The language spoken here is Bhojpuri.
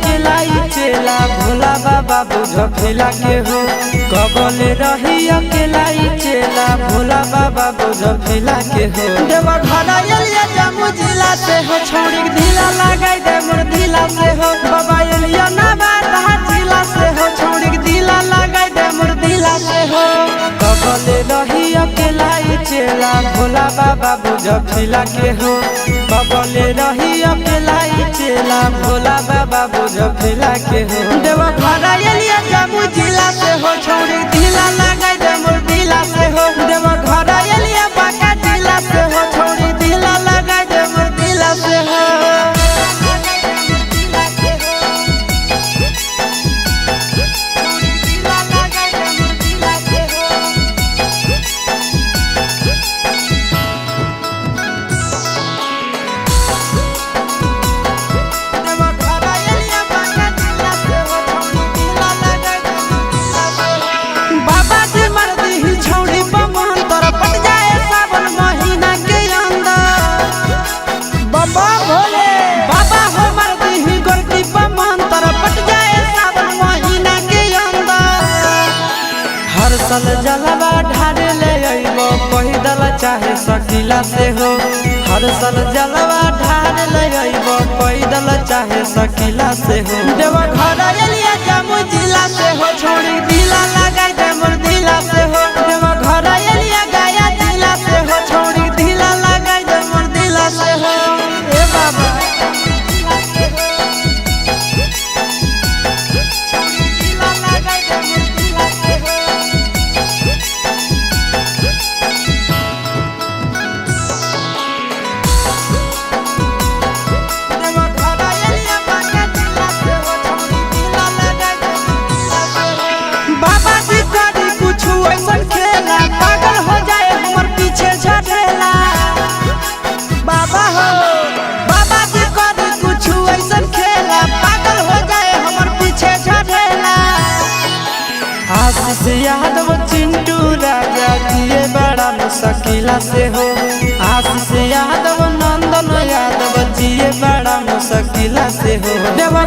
अकेला चेला भोला बाबा बुझ फिला के हो। कबले रही अकेला चेला भोला बाबा बुझ फिला के हो। देवा घरा एलिया जामु जिला से हो छोड़ी ढीला लगाई दे मोर ढीला से हो। बाबा एलिया ना बात जिला से हो छोड़ी ढीला लगाई दे मोर ढीला से हो। कबले रही अकेला चेला भोला बाबा बुझ फिला के हो। कबले रही अकेला चेला भोला बाबा बुझ फिला के हो। देवा घरा एलिया जामु जिला से हो छोड़ी ढीला लगाई दे मोर ढीला से हो। देवा घरा एलिया बाका जिला से हो छोड़ी ढीला लगाई दे मोर ढीला से हो। हर साल जलवा ढारे ले अइबो पैदल चाहे सकीला से हो। हर साल जलवा ढारे ले अइबो पैदल चाहे सकीला से हो। देवा घरा एलिया जामु जिला से हो छोड़ी ढीला लगाई दे मोर ढीला से हो। देवा घरा एलिया गया जिला से हो छोड़ी ढीला लगाई दे मोर ढीला से हो। ए बाबा आशीष यादव चिंटू राजा जिए बड़ा मुश्किला से हो। आशीष यादव नंदन यादव जिए बड़ा मुश्किला से हो। देवा